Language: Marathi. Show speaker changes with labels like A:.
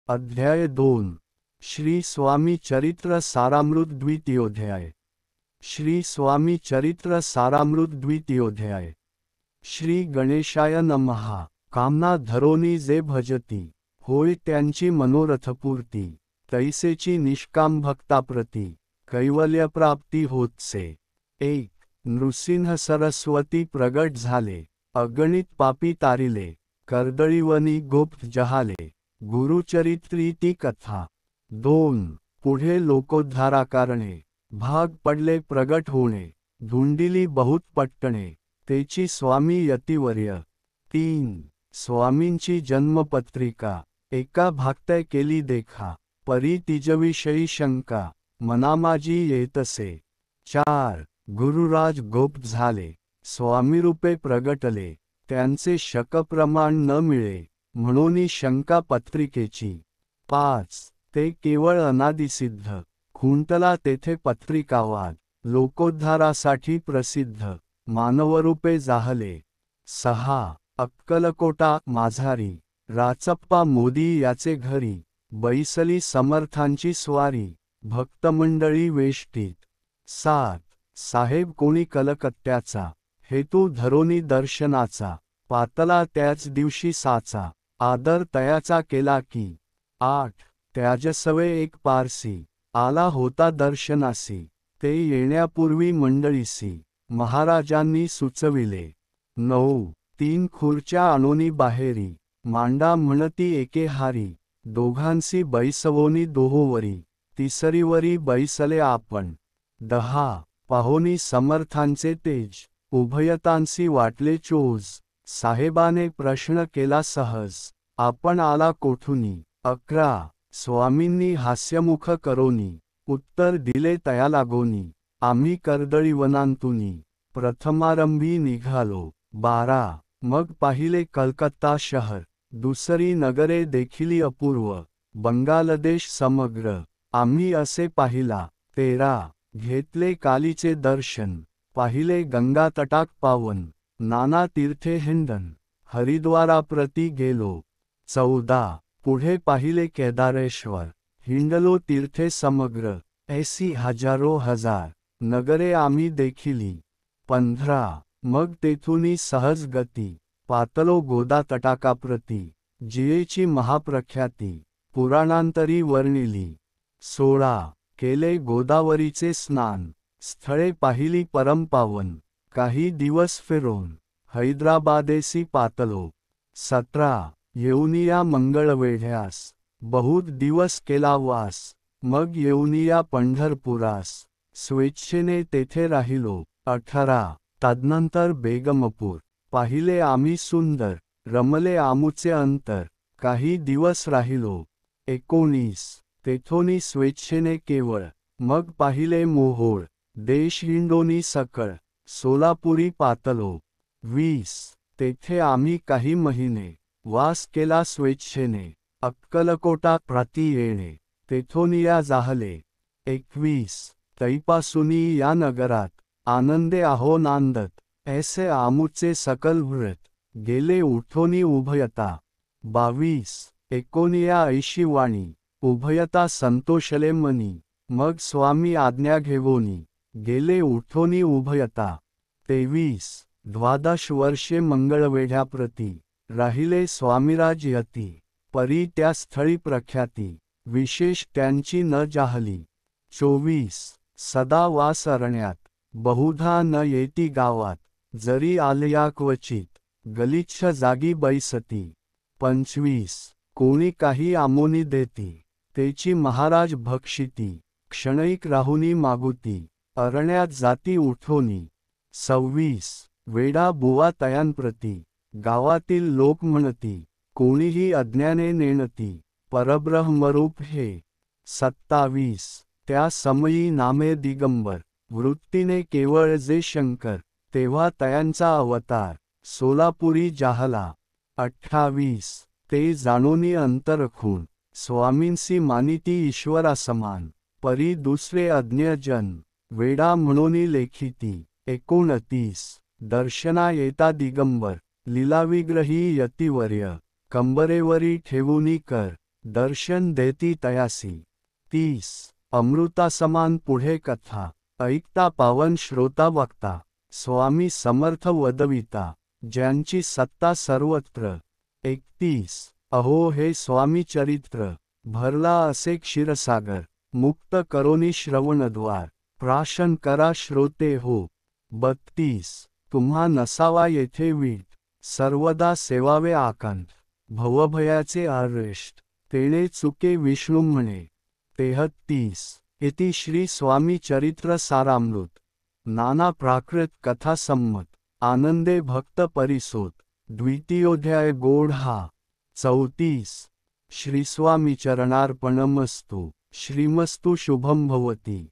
A: अध्याय 2 श्री स्वामी चरित्र सारामृत द्वितीयोध्याय। श्री स्वामी चरित्र सारामृत द्वितीयोध्याय। श्री गणेशाय नमः। कामना धरोनी जे भजती, होय त्यांची मनोरथपूर्ती, तैसेची निष्काम भक्ताप्रती, कैवल्य प्राप्ती होतसे। 1 नृसिंह सरस्वती प्रगट झाले, अगणित पापी तारिले, कर्दळीवनी गोप्त जहाले, गुरुचरित्री ती कथा। 2 पुढे लोकोद्धारा करणे, भाग पडले प्रगट होणे, धुंडिली बहुत पटकणे, तेची स्वामी यतिवर्य। 3 स्वामींची जन्मपत्रिका, एका भागतय केली देखा, परी तिजविषयी शंका, मना माझी येतसे। 4 गुरुराज गोप्त झाले, स्वामीरूपे प्रगटले, त्यांचे शकप्रमाण न मिळे, म्हणून शंका पत्रिकेची। 5 ते केवळ अनादिसिद्ध, खुंटला तेथे पत्रिकावाद, लोकोद्धारासाठी प्रसिद्ध, मानवरूपे जाहले। 6 अक्कलकोटा माझारी, राचप्पा मोदी याचे घरी, बैसली समर्थांची स्वारी, भक्तमंडळी वेष्टीत। 7 साहेब कोणी कलकत्त्याचा, हेतू धरोनी दर्शनाचा, पातला त्याच दिवशी साचा, आदर तयाचा केला की। 8 त्याजसवे एक पारसी, आला होता दर्शनासी, ते येण्यापूर्वी मंडळीसी, महाराजांनी सुचविले। 9 3 खुर्च्या आणोनी बाहेरी, मांडा म्हणती एके हारी, दोघांसी बैसवोनी दोहोवरी, तिसरीवरी बैसले आपण। 10 पाहोनी समर्थांचे तेज, उभयतांसी वाटले चोज, साहेबाने प्रश्न केला सहज, आपण आला कोठुनी। 11 स्वामींनी हास्यमुख करोनी, उत्तर दिले तया लागोनी, आम्ही कर्दळीवनांतुनी, प्रथमारंभी निघालो। 12 मग पाहिले कलकत्ता शहर, दुसरी नगरे देखिली अपूर्व, बंगालदेश समग्र, आम्ही असे पाहिला। 13 घेतले कालीचे दर्शन, पाहिले गंगा तटाक पावन, नाना तीर्थे हिंडन, हरिद्वाराप्रती गेलो। 14 पुढे पाहिले केदारेश्वर, हिंडलो तीर्थे समग्र, ऐसी हजारो हजार, नगरे आम्ही देखिली। 15 मग तेथुनी सहज गती, पातलो गोदा तटाकाप्रती, जियेची महाप्रख्याती, पुराणांतरी वर्णिली। 16 केले गोदावरीचे स्नान, स्थळे पाहिली परमपावन, काही दिवस फिरून, हैदराबादेसी पातलो। 17 येऊनिया मंगळवेढ्यास, बहुत दिवस केला वास, मग येऊनिया पंढरपुरास, स्वेच्छेने तेथे राहिलो। 18 तदनंतर बेगमपूर, पाहिले आम्ही सुंदर, रमले आमुचे अंतर, काही दिवस राहिलो। 19 तेथोनी स्वेच्छेने केवळ, मग पाहिले मोहोळ, देश हिंडोनी सकळ, सोलापुरी पातलो। 20 तेथे आम्ही काही महिने, वास केला स्वेच्छेने, अक्कलकोटा प्रती येणे, तेथोनिया जाहले। 21 तैपासुनी या नगरात, आनंदे आहो नांदत, ऐसे आमुचे सकल व्रत, गेले उठोनी उभयता। 22 एकोनिया ऐशी वाणी, उभयता संतोषले मनी, मग स्वामी आज्ञा घेवोनी, गेले उठोनी उभयता। 23 द्वादश वर्षे मंगळवेढ्याप्रती, राहिले स्वामीराज यती, परी त्या स्थळी प्रख्याती, विशेष त्यांची न जाहली। 24 सदा वास अरण्यात, बहुधा न येती गावात, जरी आलया क्वचित, गलिच्छ जागी बैसती। 25 कोणी काही आमोनी देती, तेची महाराज भक्षिती, क्षणैक राहुनी मागुती, अरण्यात जाती उठोनी। 26 वेडा बुवा तयांप्रती, गावातील लोक म्हणती, कोणीही अज्ञाने नेणती, परब्रह्मरूप हे। 27 त्या समयी नामे दिगंबर, वृत्तीने केवळ जे शंकर, तेव्हा तयांचा अवतार, सोलापुरी जाहला। 28 ते जाणोनी अंतरखूण, स्वामींसी मानिती ईश्वरा समान, परी दुसरे अज्ञजन, वेडा म्हणोनी लेखिती। 29 दर्शना येता दिगंबर, लीलाविग्रही यतिवर्य, कंबरेवरी ठेवूनी कर, दर्शन देती तयासी. 30. अमृतासमान पुढे कथा, ऐकता पावन श्रोता वक्ता, स्वामी समर्थ वदविता, ज्यांची सत्ता सर्वत्र. 31. अहो हे स्वामी चरित्र, भरला असे क्षीरसागर, मुक्त करोनी श्रवणद्वार, प्राशन करा श्रोते हो. 32. तुम्हा नसावा येथे वीट, सर्वदा सेवावे आकांत, भवभयाचे अरेष्ट, तेणे चुके विष्णू म्हणे. 33. इति श्री स्वामी चरित्र सारामृत, नाना प्राकृत कथा संमत, आनंदे भक्त परिसोत, द्वितीयोध्याय गोढा. 34. श्री स्वामी चरणार्पणमस्तु. श्रीमस्तु शुभम भवती.